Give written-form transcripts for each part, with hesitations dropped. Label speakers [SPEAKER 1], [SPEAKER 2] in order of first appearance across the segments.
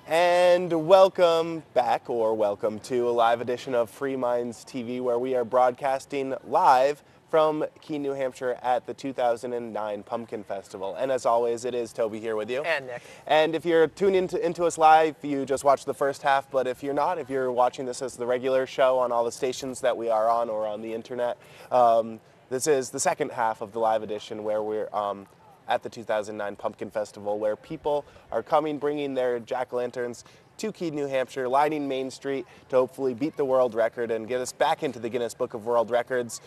[SPEAKER 1] And welcome back, or welcome to a live edition of Free Minds TV, where we are broadcasting live from Keene, New Hampshire at the 2009 Pumpkin Festival. And as always, it is Toby here with you.
[SPEAKER 2] And Nick.
[SPEAKER 1] And if you're tuning into us live, you just watched the first half, but if you're not, if you're watching this as the regular show on all the stations that we are on or on the internet, this is the second half of the live edition where we're at the 2009 Pumpkin Festival, where people are coming, bringing their jack-o'-lanterns to Keene, New Hampshire, lining Main Street to hopefully beat the world record and get us back into the Guinness Book of World Records,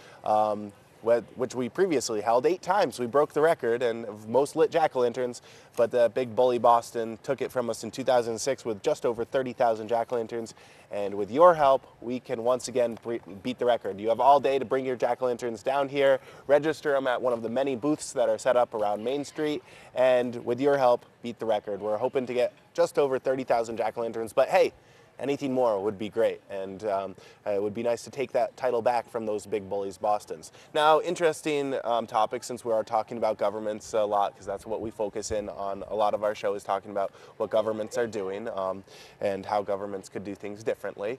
[SPEAKER 1] which we previously held 8 times. We broke the record and of most lit jack-o'-lanterns, but the big bully Boston took it from us in 2006 with just over 30,000 jack-o'-lanterns. And with your help, we can once again beat the record. You have all day to bring your jack-o'-lanterns down here, register them at one of the many booths that are set up around Main Street, and with your help, beat the record. We're hoping to get just over 30,000 jack-o'-lanterns, but hey, anything more would be great, and it would be nice to take that title back from those big bullies, Bostons. Now, interesting topic, since we are talking about governments a lot, because that's what we focus in on a lot of our show, is talking about what governments are doing and how governments could do things differently.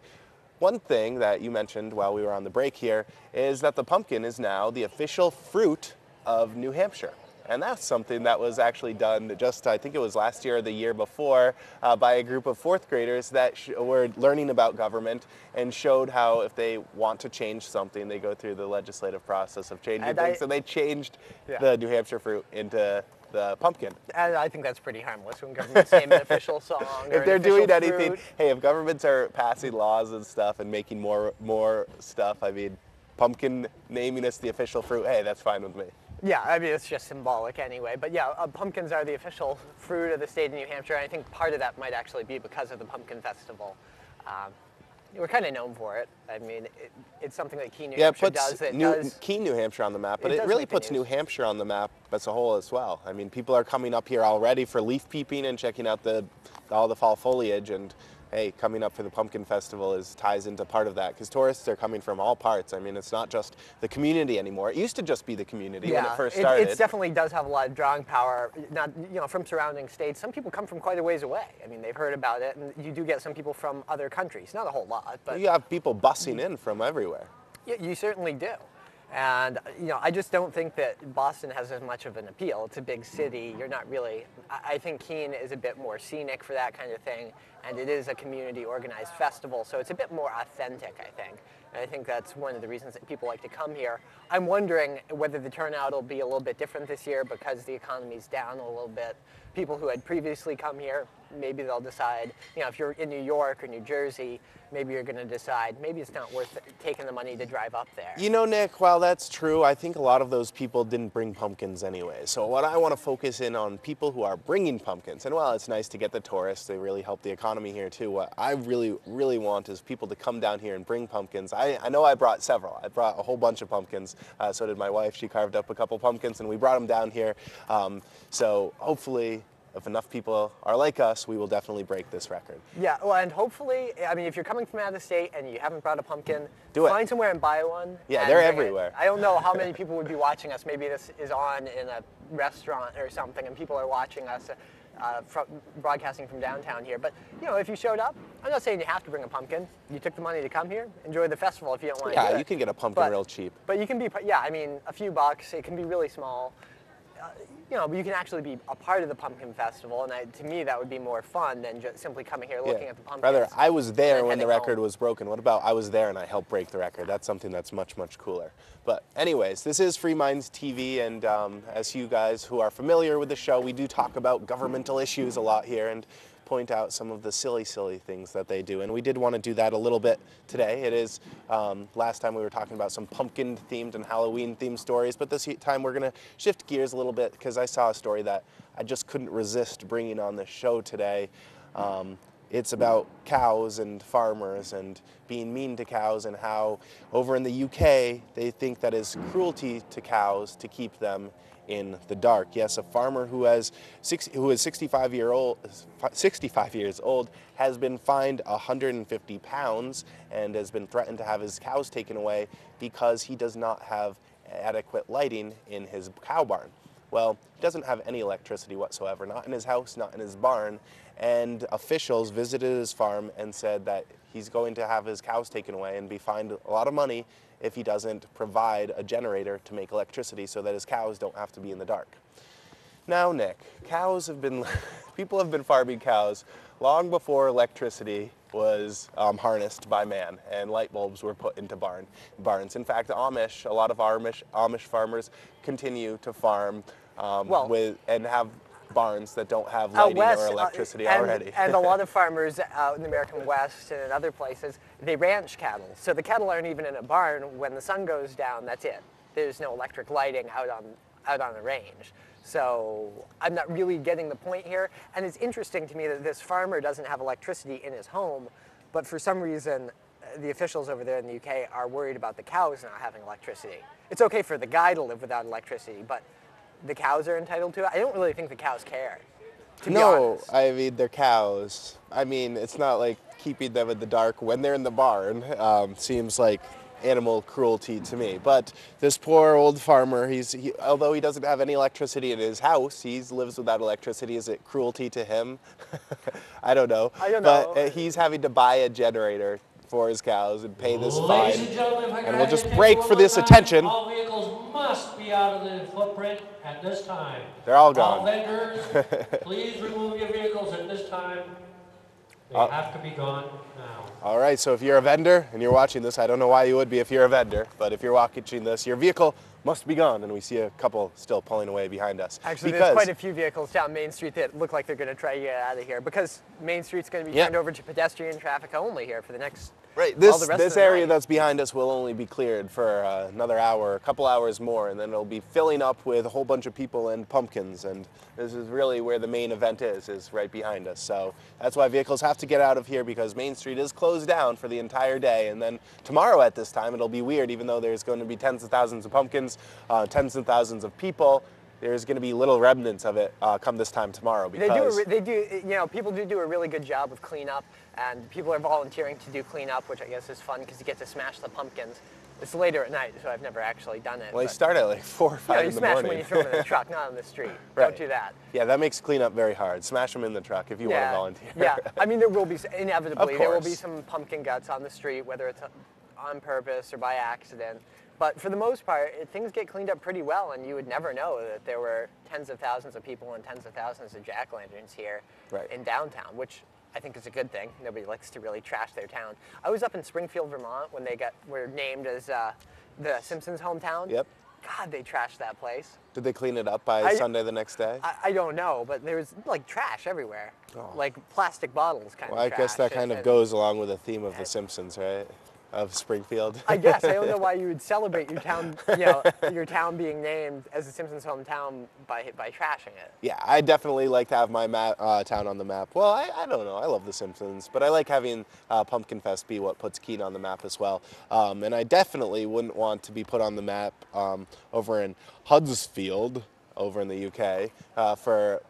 [SPEAKER 1] One thing that you mentioned while we were on the break here is that the pumpkin is now the official fruit of New Hampshire. And that's something that was actually done just, I think it was last year or the year before, by a group of 4th graders that were learning about government and showed how if they want to change something, they go through the legislative process of changing things. So they changed the New Hampshire fruit into the pumpkin.
[SPEAKER 2] And I think that's pretty harmless when governments name an official song.
[SPEAKER 1] If they're doing anything, hey, if governments are passing laws and stuff and making more stuff, I mean, pumpkin naming us the official fruit, hey, that's fine with me.
[SPEAKER 2] Yeah, I mean, it's just symbolic anyway. But yeah, pumpkins are the official fruit of the state of New Hampshire, and I think part of that might actually be because of the Pumpkin Festival. We're kind of known for it. I mean, it's something that Keene, New Hampshire does.
[SPEAKER 1] Keene, New Hampshire on the map, but it really puts New Hampshire on the map as a whole as well. I mean, people are coming up here already for leaf peeping and checking out all the fall foliage, and hey, coming up for the Pumpkin Festival ties into part of that, because tourists are coming from all parts. I mean, it's not just the community anymore. It used to just be the community when it first started.
[SPEAKER 2] It definitely does have a lot of drawing power, not from surrounding states. Some people come from quite a ways away. I mean, they've heard about it, and you do get some people from other countries. Not a whole lot, but
[SPEAKER 1] you have people bussing in from everywhere.
[SPEAKER 2] Yeah, you certainly do. And, I just don't think that Boston has as much of an appeal. It's a big city. You're not really, I think Keene is a bit more scenic for that kind of thing, and it is a community organized festival, so it's a bit more authentic, I think. And I think that's one of the reasons that people like to come here. I'm wondering whether the turnout will be a little bit different this year because the economy's down a little bit. People who had previously come here, maybe they'll decide, if you're in New York or New Jersey, maybe you're going to decide maybe it's not worth taking the money to drive up there.
[SPEAKER 1] Nick, while that's true, I think a lot of those people didn't bring pumpkins anyway. So what I want to focus in on people who are bringing pumpkins. And while it's nice to get the tourists, they really help the economy here too. What I really, really want is people to come down here and bring pumpkins. I know I brought several. I brought a whole bunch of pumpkins. So did my wife. She carved up a couple pumpkins and we brought them down here. So hopefully, if enough people are like us, we will definitely break this record.
[SPEAKER 2] Yeah, well, and hopefully, I mean, if you're coming from out of state and you haven't brought a pumpkin, find somewhere and buy one.
[SPEAKER 1] Yeah, they're everywhere.
[SPEAKER 2] I don't know how many people would be watching us. Maybe this is on in a restaurant or something, and people are watching us broadcasting from downtown here. But, if you showed up, I'm not saying you have to bring a pumpkin. You took the money to come here, enjoy the festival if you don't want to do it.
[SPEAKER 1] Yeah, you can get a pumpkin real cheap.
[SPEAKER 2] But you can be, I mean, a few bucks. It can be really small. But you can actually be a part of the Pumpkin Festival, and to me that would be more fun than just simply coming here looking at the pumpkins.
[SPEAKER 1] Rather, I was there when the record was broken. What about I was there and I helped break the record? That's something that's much, much cooler. But anyways, this is Free Minds TV, and as you guys who are familiar with the show, we do talk about governmental issues a lot here and point out some of the silly things that they do. And we did want to do that a little bit today. It is, last time we were talking about some pumpkin-themed and Halloween-themed stories, but this time we're going to shift gears a little bit because I saw a story that I just couldn't resist bringing on the show today. It's about cows and farmers and being mean to cows, and how over in the UK they think that is cruelty to cows to keep them in the dark. Yes, a farmer who is 65 years old has been fined £150 and has been threatened to have his cows taken away because he does not have adequate lighting in his cow barn. Well, he doesn't have any electricity whatsoever, not in his house, not in his barn. And officials visited his farm and said that he's going to have his cows taken away and be fined a lot of money if he doesn't provide a generator to make electricity so that his cows don't have to be in the dark. Now, Nick, people have been farming cows long before electricity was harnessed by man and light bulbs were put into barns. In fact, a lot of Amish farmers continue to farm and have barns that don't have lighting or electricity already.
[SPEAKER 2] And a lot of farmers out in the American West and in other places, they ranch cattle. So the cattle aren't even in a barn. When the sun goes down, that's it. There's no electric lighting out on the range. So I'm not really getting the point here. And it's interesting to me that this farmer doesn't have electricity in his home, but for some reason, the officials over there in the UK are worried about the cows not having electricity. It's okay for the guy to live without electricity, but the cows are entitled to it. I don't really think the cows care, to be honest.
[SPEAKER 1] I mean, they're cows. I mean, it's not like keeping them in the dark when they're in the barn. Seems like animal cruelty to me. But this poor old farmer, although he doesn't have any electricity in his house, he lives without electricity. Is it cruelty to him? I don't know. But he's having to buy a generator for his cows and pay this fine. And we'll just break for this attention.
[SPEAKER 3] All vehicles must be out of the footprint at this time.
[SPEAKER 1] They're all gone.
[SPEAKER 3] All vendors, please remove your vehicles at this time. They have to be gone now.
[SPEAKER 1] All right, so if you're a vendor and you're watching this, I don't know why you would be if you're a vendor, but if you're watching this, your vehicle must be gone, and we see a couple still pulling away behind us.
[SPEAKER 2] Actually, there's quite a few vehicles down Main Street that look like they're going to try to get out of here because Main Street's going to be turned over to pedestrian traffic only here for the next.
[SPEAKER 1] Right, this area that's behind us will only be cleared for another hour, a couple hours more, and then it'll be filling up with a whole bunch of people and pumpkins, and this is really where the main event is right behind us. So that's why vehicles have to get out of here, because Main Street is closed down for the entire day, and then tomorrow at this time it'll be weird, even though there's going to be tens of thousands of pumpkins, tens of thousands of people. There's going to be little remnants of it come this time tomorrow, because
[SPEAKER 2] they do. You know, people do a really good job of cleanup, and people are volunteering to do cleanup, which I guess is fun because you get to smash the pumpkins. It's later at night, so I've never actually done it.
[SPEAKER 1] Well, they start at like 4 or 5 in the morning.
[SPEAKER 2] You smash them when you throw them in the truck, not on the street.
[SPEAKER 1] Right.
[SPEAKER 2] Don't do that.
[SPEAKER 1] Yeah, that makes cleanup very hard. Smash them in the truck if you want to volunteer.
[SPEAKER 2] Yeah, I mean, there will be, inevitably, there will be
[SPEAKER 1] course.
[SPEAKER 2] some pumpkin guts on the street, whether it's on purpose or by accident. But for the most part, things get cleaned up pretty well, and you would never know that there were tens of thousands of people and tens of thousands of jack-o'-lanterns here in downtown, which I think is a good thing. Nobody likes to really trash their town. I was up in Springfield, Vermont, when they were named as the Simpsons' hometown.
[SPEAKER 1] Yep.
[SPEAKER 2] God, they trashed that place.
[SPEAKER 1] Did they clean it up by Sunday the next day?
[SPEAKER 2] I don't know, but there was like trash everywhere, like plastic bottles kind of trash.
[SPEAKER 1] Well, I guess that kind of goes along with the theme of The Simpsons, right? Of Springfield.
[SPEAKER 2] I guess. I don't know why you would celebrate your town, your town being named as the Simpsons' hometown by trashing it.
[SPEAKER 1] Yeah, I definitely like to have my town on the map. Well, I don't know. I love The Simpsons, but I like having Pumpkin Fest be what puts Keene on the map as well. And I definitely wouldn't want to be put on the map over in Huddersfield, over in the UK, for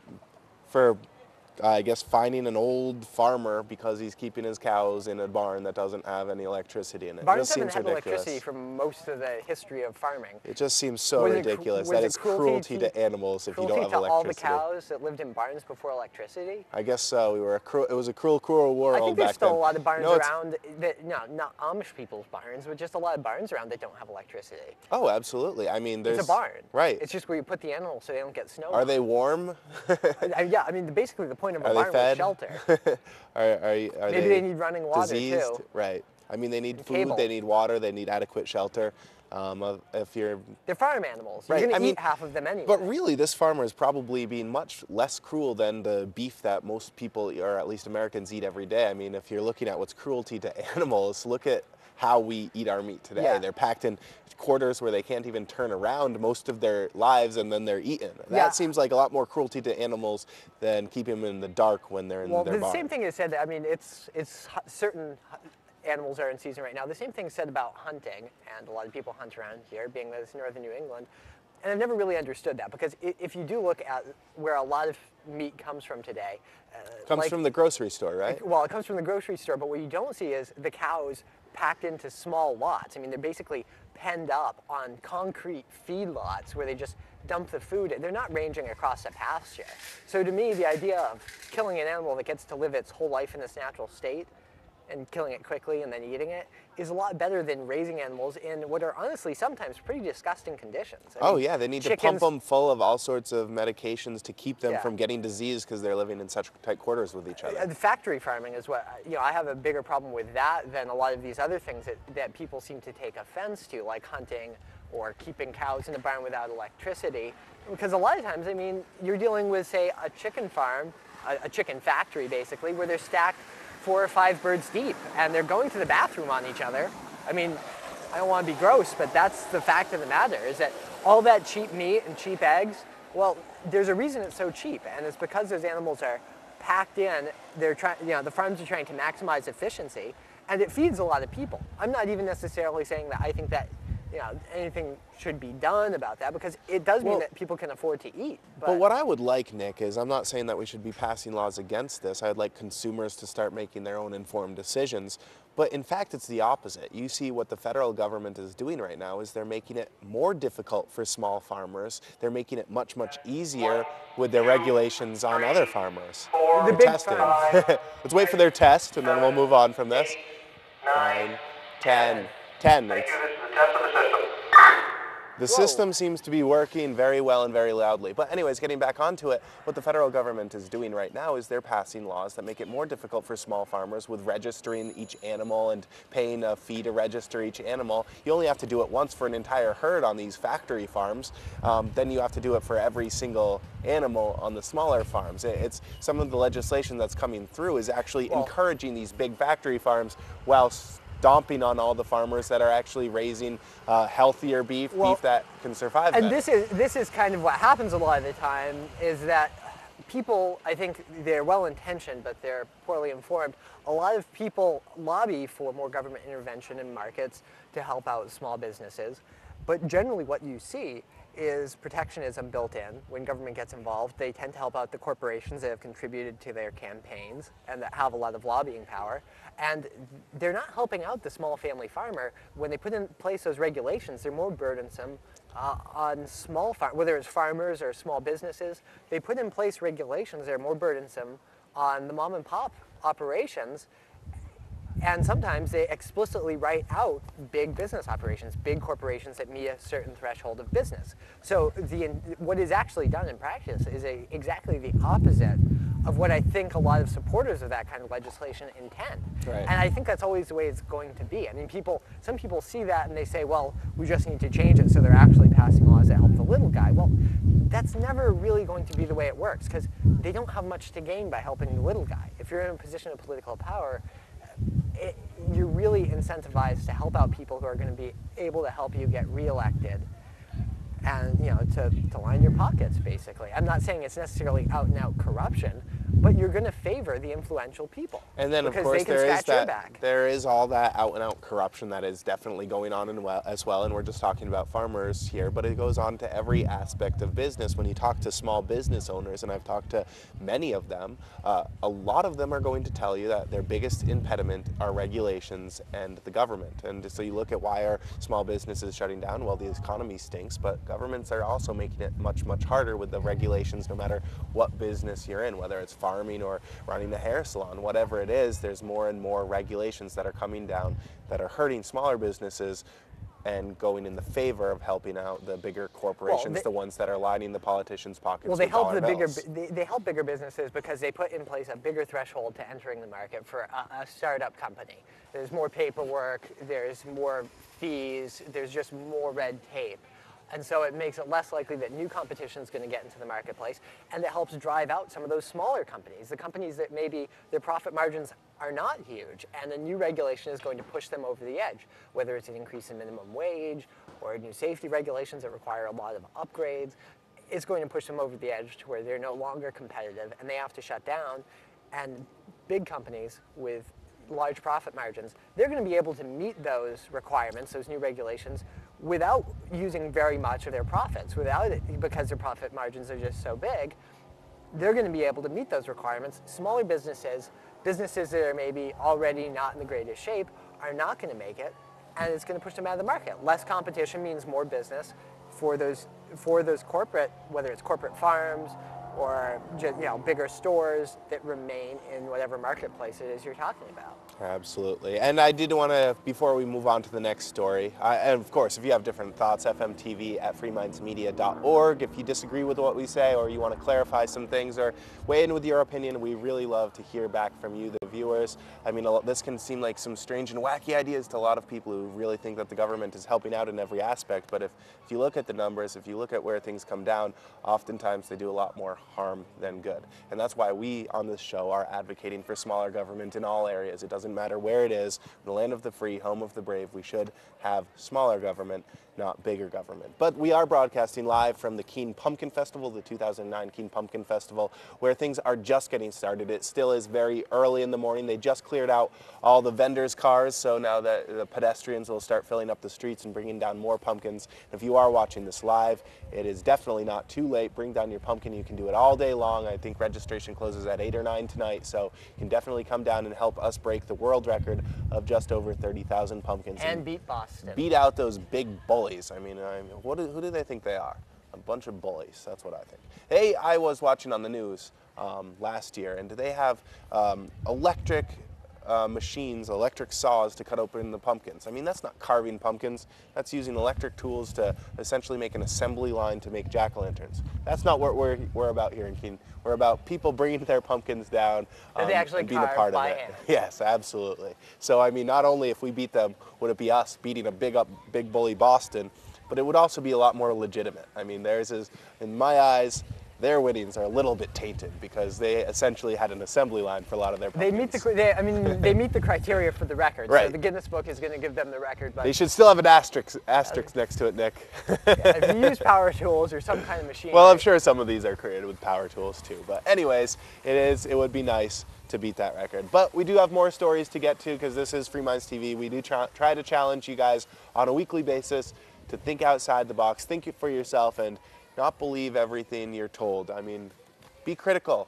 [SPEAKER 1] I guess finding an old farmer because he's keeping his cows in a barn that doesn't have any electricity in it.
[SPEAKER 2] Barns
[SPEAKER 1] It just
[SPEAKER 2] haven't
[SPEAKER 1] seems
[SPEAKER 2] had
[SPEAKER 1] ridiculous.
[SPEAKER 2] electricity for most of the history of farming.
[SPEAKER 1] It just seems so ridiculous that it's cruelty to animals if you don't have
[SPEAKER 2] Cruelty to all the
[SPEAKER 1] electricity.
[SPEAKER 2] cows that lived in barns before electricity?
[SPEAKER 1] I guess so. It was a cruel world
[SPEAKER 2] I think
[SPEAKER 1] back
[SPEAKER 2] there's still
[SPEAKER 1] then.
[SPEAKER 2] a lot of barns
[SPEAKER 1] No, it's-
[SPEAKER 2] around that, not Amish people's barns, but just a lot of barns around that don't have electricity.
[SPEAKER 1] Oh, absolutely. I mean, there's
[SPEAKER 2] It's a barn.
[SPEAKER 1] Right.
[SPEAKER 2] It's just where you put the animals so they don't get snow.
[SPEAKER 1] Are they warm?
[SPEAKER 2] Yeah, I mean, basically the point of a
[SPEAKER 1] Are they
[SPEAKER 2] barn was
[SPEAKER 1] fed?
[SPEAKER 2] shelter.
[SPEAKER 1] Are
[SPEAKER 2] Maybe they need running water
[SPEAKER 1] diseased?
[SPEAKER 2] too.
[SPEAKER 1] Right. I mean, they need food,
[SPEAKER 2] cable.
[SPEAKER 1] they need water, they need adequate shelter. If you're
[SPEAKER 2] They're farm animals.
[SPEAKER 1] Right,
[SPEAKER 2] You're going
[SPEAKER 1] I
[SPEAKER 2] to
[SPEAKER 1] mean,
[SPEAKER 2] eat half of them anyway.
[SPEAKER 1] But really, this farmer is probably being much less cruel than the beef that most people, or at least Americans, eat every day. I mean, if you're looking at what's cruelty to animals, look at how we eat our meat today.
[SPEAKER 2] Yeah.
[SPEAKER 1] They're packed in quarters where they can't even turn around most of their lives, and then they're eaten. That seems like a lot more cruelty to animals than keeping them in the dark when they're in their barn.
[SPEAKER 2] The same thing is said. I mean, it's certain animals are in season right now. The same thing is said about hunting, and a lot of people hunt around here, being that it's northern New England. And I've never really understood that, because if you do look at where a lot of meat comes from today,
[SPEAKER 1] Comes from the grocery store, right?
[SPEAKER 2] Well, it comes from the grocery store, but what you don't see is the cows packed into small lots. I mean, they're basically penned up on concrete feedlots where they just dump the food. They're not ranging across a pasture. So to me, the idea of killing an animal that gets to live its whole life in its natural state and killing it quickly and then eating it is a lot better than raising animals in what are honestly sometimes pretty disgusting conditions. I mean,
[SPEAKER 1] Yeah, they need to pump
[SPEAKER 2] chickens-
[SPEAKER 1] them full of all sorts of medications to keep them
[SPEAKER 2] Yeah.
[SPEAKER 1] from getting disease because they're living in such tight quarters with each other.
[SPEAKER 2] The factory farming is what, I have a bigger problem with that than a lot of these other things that people seem to take offense to, like hunting or keeping cows in the barn without electricity. Because a lot of times, I mean, you're dealing with, say, a chicken farm, a chicken factory basically, where they're stacked 4 or 5 birds deep and they're going to the bathroom on each other. I mean, I don't want to be gross, but that's the fact of the matter, is that all that cheap meat and cheap eggs, well, there's a reason it's so cheap, and it's because those animals are packed in. They're trying, the farms are trying to maximize efficiency, and it feeds a lot of people. I'm not even necessarily saying that I think that anything should be done about that, because it does mean that people can afford to eat.
[SPEAKER 1] But what I would like, Nick, is I'm not saying that we should be passing laws against this. I'd like consumers to start making their own informed decisions. But in fact, it's the opposite. You see what the federal government is doing right now is they're making it more difficult for small farmers. They're making it much, much easier with their regulations on other farmers.
[SPEAKER 2] The
[SPEAKER 1] They're
[SPEAKER 2] big
[SPEAKER 1] testing.
[SPEAKER 2] farms.
[SPEAKER 1] Let's wait for their test, and then we'll move on from this. 9, 10, 10. The system seems to be working very well and very loudly. But anyways, getting back onto it, what the federal government is doing right now is they're passing laws that make it more difficult for small farmers with registering each animal and paying a fee to register each animal. You only have to do it once for an entire herd on these factory farms. Then you have to do it for every single animal on the smaller farms. It's some of the legislation that's coming through is actually encouraging these big factory farms while stomping on all the farmers that are actually raising healthier beef that can survive.
[SPEAKER 2] And this is kind of what happens a lot of the time, is that people, I think they're well-intentioned, but they're poorly informed. A lot of people lobby for more government intervention in markets to help out small businesses. But generally what you see is protectionism built in. When government gets involved, they tend to help out the corporations that have contributed to their campaigns and that have a lot of lobbying power. And they're not helping out the small family farmer. When they put in place those regulations, they're more burdensome on small whether it's farmers or small businesses. They put in place regulations that are more burdensome on the mom and pop operations. And sometimes they explicitly write out big business operations, big corporations that meet a certain threshold of business. So what is actually done in practice is exactly the opposite of what I think a lot of supporters of that kind of legislation intend.
[SPEAKER 1] Right.
[SPEAKER 2] And I think that's always the way it's going to be. I mean, some people see that and they say, well, we just need to change it so they're actually passing laws that help the little guy. Well, that's never really going to be the way it works, because they don't have much to gain by helping the little guy. If you're in a position of political power, you're really incentivized to help out people who are going to be able to help you get reelected, and to line your pockets, basically. I'm not saying it's necessarily out and out corruption, but you're going to favor the influential people.
[SPEAKER 1] And then, of
[SPEAKER 2] because
[SPEAKER 1] course,
[SPEAKER 2] they can scratch your back.
[SPEAKER 1] there is all that out-and-out corruption that is definitely going on as well, and we're just talking about farmers here, but it goes on to every aspect of business. When you talk to small business owners, and I've talked to many of them, a lot of them are going to tell you that their biggest impediment are regulations and the government. And so you look at why are small businesses shutting down? Well, the economy stinks, but governments are also making it much, much harder with the regulations, no matter what business you're in, whether it's farming or running a hair salon, whatever it is. There's more and more regulations that are coming down that are hurting smaller businesses and going in the favor of helping out the bigger corporations, the ones that are lining the politicians' pockets.
[SPEAKER 2] Well, they
[SPEAKER 1] with
[SPEAKER 2] help
[SPEAKER 1] dollar bills.
[SPEAKER 2] they help bigger businesses because they put in place a bigger threshold to entering the market for a startup company. There's more paperwork, there's more fees, there's just more red tape. And so it makes it less likely that new competition is going to get into the marketplace, and it helps drive out some of those smaller companies, the companies that maybe their profit margins are not huge, and a new regulation is going to push them over the edge, whether it's an increase in minimum wage or new safety regulations that require a lot of upgrades. It's going to push them over the edge to where they're no longer competitive and they have to shut down. And big companies with large profit margins, they're going to be able to meet those requirements, those new regulations, without using very much of their profits, without it, because their profit margins are just so big. They're going to be able to meet those requirements. Smaller businesses that are maybe already not in the greatest shape, are not going to make it, and it's going to push them out of the market. Less competition means more business for those for those corporate, whether it's corporate farms or bigger stores that remain in whatever marketplace it is you're talking about.
[SPEAKER 1] Absolutely. And I did want to, before we move on to the next story, and of course, if you have different thoughts, fmtv@freemindsmedia.org. If you disagree with what we say or you want to clarify some things or weigh in with your opinion, we really love to hear back from you, the viewers. I mean, this can seem like some strange and wacky ideas to a lot of people who really think that the government is helping out in every aspect. But if you look at the numbers, if you look at where things come down, oftentimes they do a lot more harm than good. And that's why we on this show are advocating for smaller government in all areas. It doesn't matter where it is, the land of the free, home of the brave, we should have smaller government, not bigger government. But we are broadcasting live from the Keene Pumpkin Festival, the 2009 Keene Pumpkin Festival, where things are just getting started. It still is very early in the morning. They just cleared out all the vendors' cars, so now that the pedestrians will start filling up the streets and bringing down more pumpkins. If you are watching this live, it is definitely not too late. Bring down your pumpkin. You can do it all day long. I think registration closes at 8 or 9 tonight, so you can definitely come down and help us break the world record of just over 30,000 pumpkins.
[SPEAKER 2] And beat Boston.
[SPEAKER 1] Beat out those big bullies. I mean, who do they think they are? A bunch of bullies. That's what I think. I was watching on the news last year, and they have electric machines, electric saws to cut open the pumpkins. I mean, that's not carving pumpkins. That's using electric tools to essentially make an assembly line to make jack-o'-lanterns. That's not what we're about here in Keene. We're about people bringing their pumpkins down
[SPEAKER 2] they actually
[SPEAKER 1] and being a part of it.
[SPEAKER 2] hand.
[SPEAKER 1] Yes, absolutely. So, I mean, not only if we beat them, would it be us beating a big bully Boston, but it would also be a lot more legitimate. I mean, theirs is, in my eyes, their winnings are a little bit tainted because they essentially had an assembly line for a lot of their pumpkins.
[SPEAKER 2] They meet the criteria for the record.
[SPEAKER 1] Right.
[SPEAKER 2] So the Guinness Book is going to give them the record. But
[SPEAKER 1] They should still have an asterisk next to it, Nick.
[SPEAKER 2] if you use power tools or some kind of machine.
[SPEAKER 1] Well, I'm sure some of these are created with power tools too. But anyways, it would be nice to beat that record. But we do have more stories to get to because this is Free Minds TV. We do try to challenge you guys on a weekly basis to think outside the box, think for yourself, and not believe everything you're told. I mean, be critical.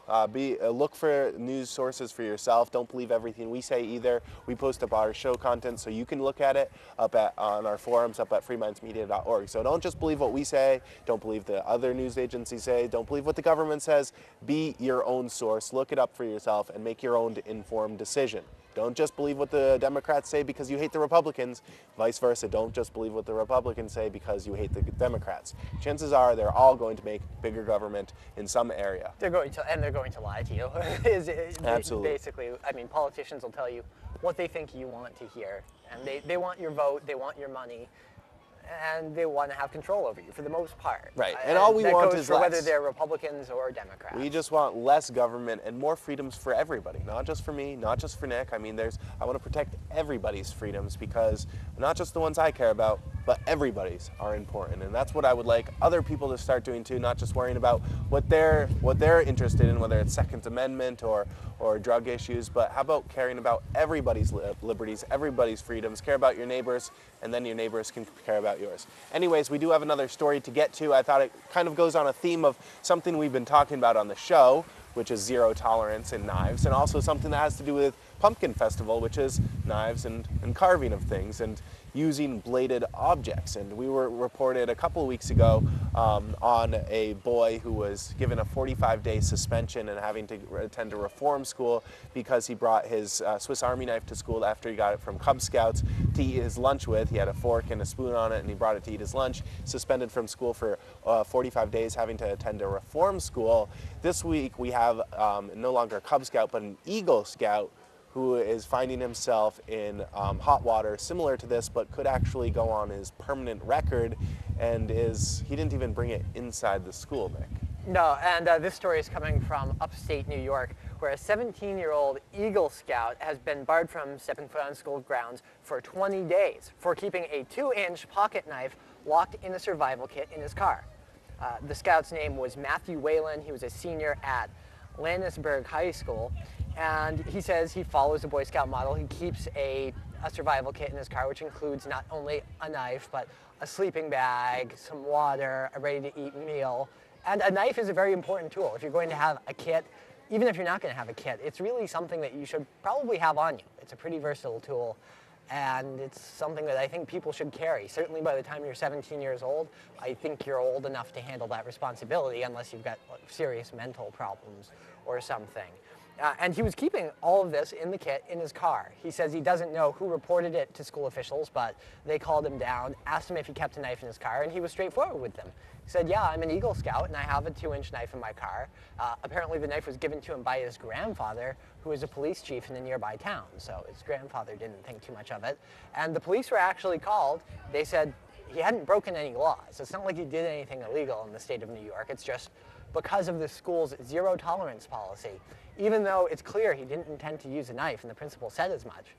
[SPEAKER 1] Look for news sources for yourself. Don't believe everything we say either. We post up our show content so you can look at it on our forums up at freemindsmedia.org. So don't just believe what we say. Don't believe the other news agencies say. Don't believe what the government says. Be your own source. Look it up for yourself and make your own informed decision. Don't just believe what the Democrats say because you hate the Republicans. Vice versa, don't just believe what the Republicans say because you hate the Democrats. Chances are they're all going to make bigger government in some area.
[SPEAKER 2] They're going to lie to you.
[SPEAKER 1] Absolutely.
[SPEAKER 2] Basically, I mean, politicians will tell you what they think you want to hear. And they want your vote, they want your money, and they want to have control over you for the most part.
[SPEAKER 1] Right, and all we want is less.
[SPEAKER 2] Whether they're Republicans or Democrats.
[SPEAKER 1] We just want less government and more freedoms for everybody, not just for me, not just for Nick. I mean, I want to protect everybody's freedoms because not just the ones I care about, but everybody's are important. And that's what I would like other people to start doing too, not just worrying about what they're interested in, whether it's Second Amendment or drug issues, but how about caring about everybody's liberties, everybody's freedoms, care about your neighbors, and then your neighbors can care about yours. Anyways, we do have another story to get to. I thought it kind of goes on a theme of something we've been talking about on the show, which is zero tolerance in knives, and also something that has to do with Pumpkin Festival, which is knives and carving of things and using bladed objects. And we were reported a couple of weeks ago on a boy who was given a 45-day suspension and having to attend a reform school because he brought his Swiss Army knife to school after he got it from Cub Scouts to eat his lunch with. He had a fork and a spoon on it and he brought it to eat his lunch. Suspended from school for 45 days, having to attend a reform school. This week we have no longer a Cub Scout but an Eagle Scout who is finding himself in hot water similar to this, but could actually go on his permanent record, and he didn't even bring it inside the school, Nick.
[SPEAKER 2] No, and this story is coming from upstate New York, where a 17-year-old Eagle Scout has been barred from stepping foot on school grounds for 20 days for keeping a 2-inch pocket knife locked in a survival kit in his car. The Scout's name was Matthew Whalen. He was a senior at Landisburg High School. And he says he follows the Boy Scout model. He keeps a survival kit in his car, which includes not only a knife, but a sleeping bag, some water, a ready-to-eat meal. And a knife is a very important tool. If you're going to have a kit, even if you're not going to have a kit, it's really something that you should probably have on you. It's a pretty versatile tool. And it's something that I think people should carry. Certainly by the time you're 17 years old, I think you're old enough to handle that responsibility unless you've got serious mental problems or something. And he was keeping all of this in the kit in his car. He says he doesn't know who reported it to school officials, but they called him down, asked him if he kept a knife in his car, and he was straightforward with them. He said, yeah, I'm an Eagle Scout, and I have a 2-inch knife in my car. Apparently the knife was given to him by his grandfather, who was a police chief in a nearby town, so his grandfather didn't think too much of it. And the police were actually called. They said he hadn't broken any laws. It's not like he did anything illegal in the state of New York. It's just because of the school's zero tolerance policy. Even though it's clear he didn't intend to use a knife, and the principal said as much,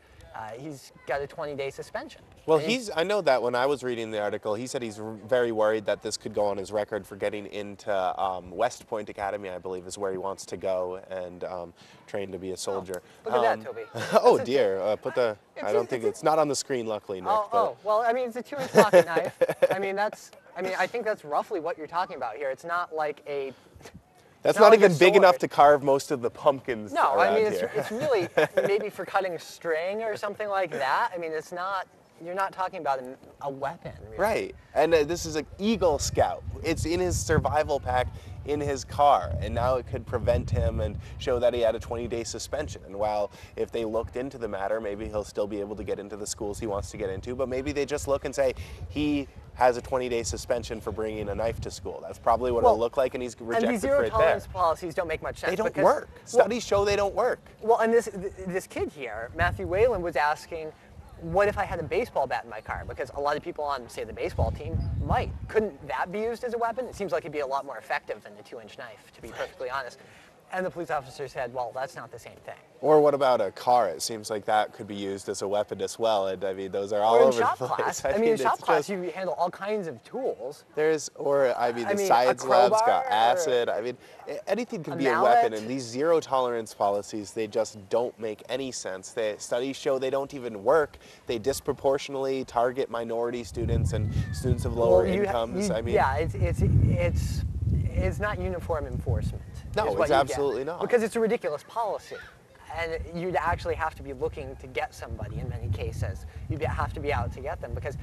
[SPEAKER 2] he's got a 20-day suspension.
[SPEAKER 1] Well, I know that when I was reading the article, he said he's very worried that this could go on his record for getting into West Point Academy, I believe, is where he wants to go and train to be a soldier.
[SPEAKER 2] Look at that, Toby.
[SPEAKER 1] Oh dear, I don't think it's not on the screen, luckily, Nick.
[SPEAKER 2] Well, I mean, it's a 2-inch pocket knife. I think that's roughly what you're talking about here. It's not like a...
[SPEAKER 1] That's not even big enough to carve most of the pumpkins
[SPEAKER 2] No,
[SPEAKER 1] around
[SPEAKER 2] I mean,
[SPEAKER 1] here.
[SPEAKER 2] it's really maybe for cutting string or something like that. I mean, it's not, you're not talking about a weapon, really.
[SPEAKER 1] Right, and this is an Eagle Scout. It's in his survival pack in his car, and now it could prevent him and show that he had a 20-day suspension. And while if they looked into the matter, maybe he'll still be able to get into the schools he wants to get into, but maybe they just look and say, he has a 20-day suspension for bringing a knife to school. That's probably what it'll look like, and he's rejected
[SPEAKER 2] and these
[SPEAKER 1] for it there.
[SPEAKER 2] zero-tolerance policies don't make much sense.
[SPEAKER 1] They don't work. Studies show they don't work.
[SPEAKER 2] Well, and this kid here, Matthew Whalen, was asking, what if I had a baseball bat in my car? Because a lot of people on, say, the baseball team might. Couldn't that be used as a weapon? It seems like it'd be a lot more effective than a 2-inch knife, to be perfectly honest. And the police officer said, well, that's not the same thing.
[SPEAKER 1] Or what about a car? It seems like that could be used as a weapon as well. And I mean, those are all over the place.
[SPEAKER 2] I mean, in shop class, you handle all kinds of tools.
[SPEAKER 1] The science lab's got acid. I mean, anything can be a weapon. And these zero tolerance policies, they just don't make any sense. Studies show they don't even work. They disproportionately target minority students and students of lower incomes.
[SPEAKER 2] Yeah, it's not uniform enforcement.
[SPEAKER 1] No, it's absolutely not.
[SPEAKER 2] Because it's a ridiculous policy. And you'd actually have to be looking to get somebody in many cases. You'd have to be out to get them, because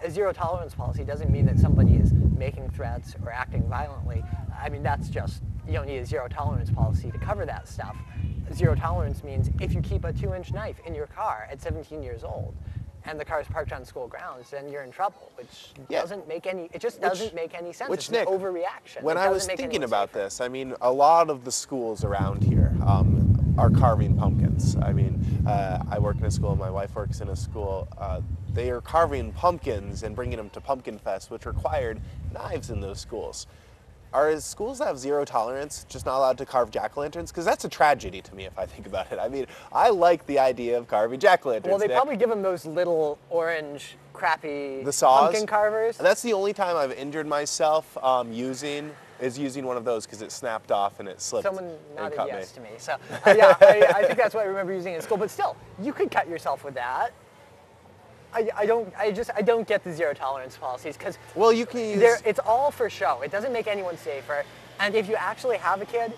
[SPEAKER 2] a zero tolerance policy doesn't mean that somebody is making threats or acting violently. I mean, that's just, you don't need a zero tolerance policy to cover that stuff. Zero tolerance means if you keep a 2-inch knife in your car at 17 years old, and the car is parked on school grounds, then you're in trouble, which doesn't make any, it just doesn't make any sense. It's an overreaction.
[SPEAKER 1] When I was thinking about this, I mean, a lot of the schools around here are carving pumpkins. I mean, I work in a school, my wife works in a school. They are carving pumpkins and bringing them to Pumpkin Fest, which required knives in those schools. Are schools that have zero tolerance just not allowed to carve jack-o'-lanterns? Because that's a tragedy to me if I think about it. I mean, I like the idea of carving jack-o'-lanterns.
[SPEAKER 2] Well, they probably give them those little orange, crappy
[SPEAKER 1] pumpkin
[SPEAKER 2] carvers.
[SPEAKER 1] And that's the only time I've injured myself using one of those, because it snapped off and it slipped.
[SPEAKER 2] Someone nodded
[SPEAKER 1] and cut
[SPEAKER 2] yes
[SPEAKER 1] me.
[SPEAKER 2] to me. So yeah, I think that's what I remember using in school. But still, you could cut yourself with that. I don't get the zero tolerance policies, because
[SPEAKER 1] you can use
[SPEAKER 2] it's all for show. It doesn't make anyone safer. And if you actually have a kid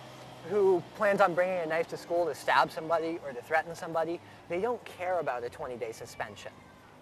[SPEAKER 2] who plans on bringing a knife to school to stab somebody or to threaten somebody, they don't care about a 20-day suspension.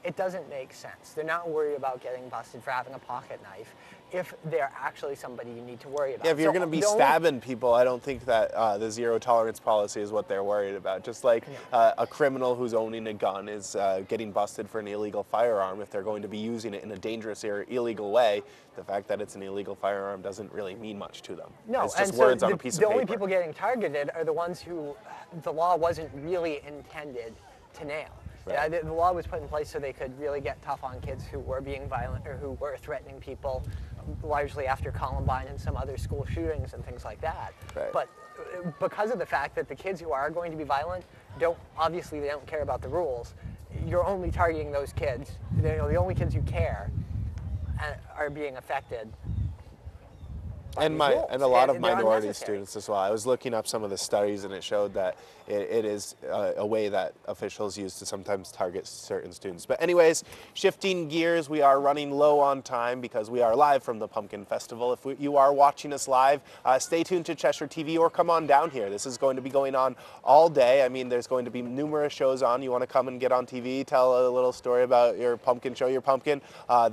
[SPEAKER 2] It doesn't make sense. They're not worried about getting busted for having a pocket knife if they're actually somebody you need to worry about.
[SPEAKER 1] Yeah, if you're going to be stabbing people, I don't think that the zero tolerance policy is what they're worried about. Just like a criminal who's owning a gun is getting busted for an illegal firearm, if they're going to be using it in a dangerous or illegal way, the fact that it's an illegal firearm doesn't really mean much to them.
[SPEAKER 2] No,
[SPEAKER 1] it's just words on a piece of paper.
[SPEAKER 2] The only people getting targeted are the ones who the law wasn't really intended to nail.
[SPEAKER 1] Right.
[SPEAKER 2] Yeah, the law was put in place so they could really get tough on kids who were being violent or who were threatening people, largely after Columbine and some other school shootings and things like that.
[SPEAKER 1] Right.
[SPEAKER 2] But because of the fact that the kids who are going to be violent obviously they don't care about the rules, you're only targeting those kids. The only kids who care are being affected.
[SPEAKER 1] And
[SPEAKER 2] these rules,
[SPEAKER 1] and a lot of
[SPEAKER 2] they're
[SPEAKER 1] minority
[SPEAKER 2] unnecessary.
[SPEAKER 1] students as well. I was looking up some of the studies, and it showed that it is a way that officials use to sometimes target certain students. But anyways, shifting gears, we are running low on time because we are live from the Pumpkin Festival. If you are watching us live, stay tuned to Cheshire TV or come on down here. This is going to be going on all day. I mean, there's going to be numerous shows on. You want to come and get on TV, tell a little story about your pumpkin, show your pumpkin.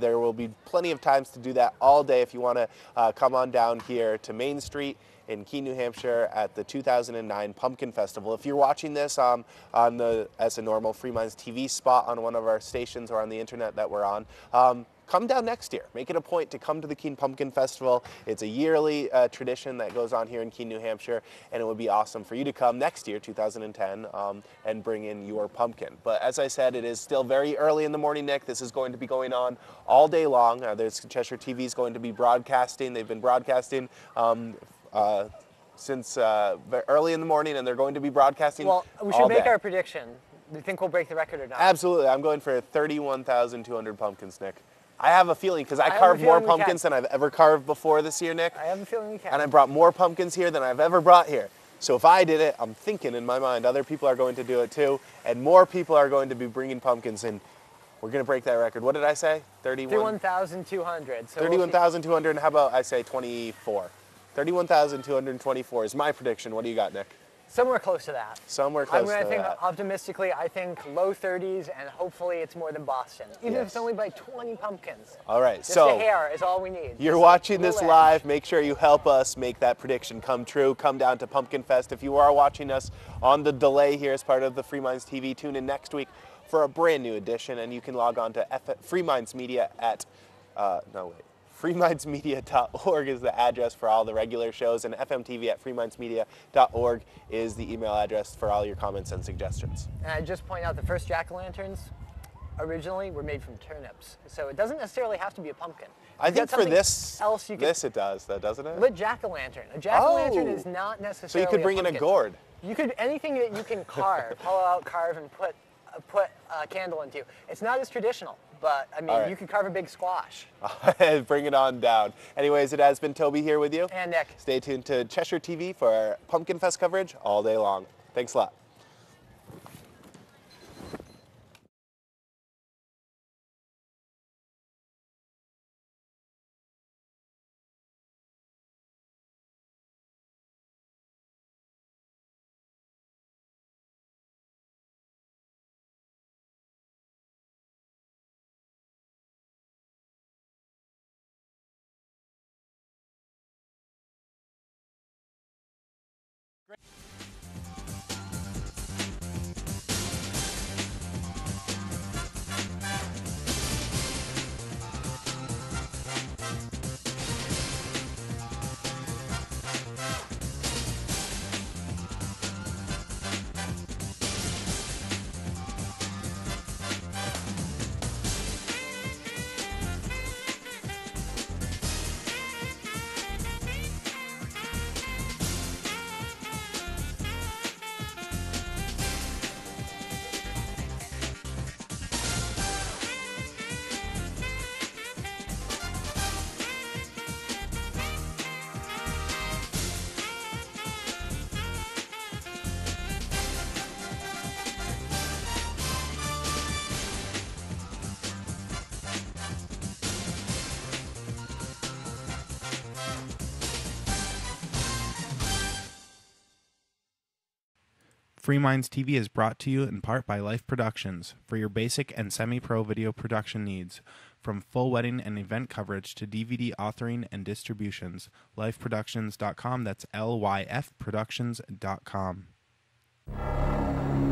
[SPEAKER 1] There will be plenty of times to do that all day if you want to come on down here to Main Street in Keene, New Hampshire at the 2009 Pumpkin Festival. If you're watching this as a normal Free Minds TV spot on one of our stations or on the internet that we're on, come down next year. Make it a point to come to the Keene Pumpkin Festival. It's a yearly tradition that goes on here in Keene, New Hampshire, and it would be awesome for you to come next year, 2010, and bring in your pumpkin. But as I said, it is still very early in the morning, Nick. This is going to be going on all day long. There's Cheshire TV is going to be broadcasting. They've been broadcasting since early in the morning, and they're going to be broadcasting
[SPEAKER 2] Well, we
[SPEAKER 1] all
[SPEAKER 2] should make
[SPEAKER 1] day.
[SPEAKER 2] our prediction. Do you think we'll break the record or not?
[SPEAKER 1] Absolutely. I'm going for 31,200 pumpkins, Nick. I have a feeling, because I
[SPEAKER 2] have a
[SPEAKER 1] carved more
[SPEAKER 2] feeling we can.
[SPEAKER 1] pumpkins than I've ever carved before this year, Nick.
[SPEAKER 2] I have a feeling we can.
[SPEAKER 1] And I brought more pumpkins here than I've ever brought here. So if I did it, I'm thinking in my mind other people are going to do it too, and more people are going to be bringing pumpkins in. We're going to break that record. What did I say?
[SPEAKER 2] 31,200. So
[SPEAKER 1] 31,200, and how about I say 24? 31,224 is my prediction. What do you got, Nick?
[SPEAKER 2] somewhere close to that.
[SPEAKER 1] Somewhere
[SPEAKER 2] I'm
[SPEAKER 1] close
[SPEAKER 2] going
[SPEAKER 1] to
[SPEAKER 2] to think
[SPEAKER 1] that.
[SPEAKER 2] optimistically, I think low 30s, and hopefully it's more than Boston. Even if
[SPEAKER 1] Yes.
[SPEAKER 2] it's only by 20 pumpkins.
[SPEAKER 1] All right,
[SPEAKER 2] Just
[SPEAKER 1] so
[SPEAKER 2] a hair is all we need.
[SPEAKER 1] you're
[SPEAKER 2] Just
[SPEAKER 1] watching
[SPEAKER 2] a
[SPEAKER 1] this
[SPEAKER 2] little
[SPEAKER 1] live. Make sure you help us make that prediction come true. Come down to Pumpkin Fest. If you are watching us on the delay here as part of the Free Minds TV, tune in next week for a brand new edition, and you can log on to Free Minds Media at freemindsmedia.org is the address for all the regular shows, and FMTV at freemindsmedia.org is the email address for all your comments and suggestions.
[SPEAKER 2] And I just point out the first jack-o'-lanterns originally were made from turnips, so it doesn't necessarily have to be a pumpkin.
[SPEAKER 1] I
[SPEAKER 2] If you
[SPEAKER 1] think
[SPEAKER 2] got
[SPEAKER 1] for
[SPEAKER 2] something
[SPEAKER 1] this,
[SPEAKER 2] else you could,
[SPEAKER 1] it does, though, doesn't it?
[SPEAKER 2] but jack-o'-lantern. A jack-o'-lantern
[SPEAKER 1] Oh.
[SPEAKER 2] is not
[SPEAKER 1] So
[SPEAKER 2] necessarily
[SPEAKER 1] you could bring in a
[SPEAKER 2] pumpkin.
[SPEAKER 1] gourd.
[SPEAKER 2] You could anything that you can carve, hollow out, carve, and put a candle into. It's not as traditional, but I mean,
[SPEAKER 1] All right.
[SPEAKER 2] you could carve a big squash.
[SPEAKER 1] Bring it on down. Anyways, it has been Toby here with you.
[SPEAKER 2] And Nick.
[SPEAKER 1] Stay tuned to Cheshire TV for our Pumpkin Fest coverage all day long. Thanks a lot.
[SPEAKER 4] Free Minds TV is brought to you in part by Life Productions for your basic and semi-pro video production needs. From full wedding and event coverage to DVD authoring and distributions, lifeproductions.com. That's LYFproductions.com.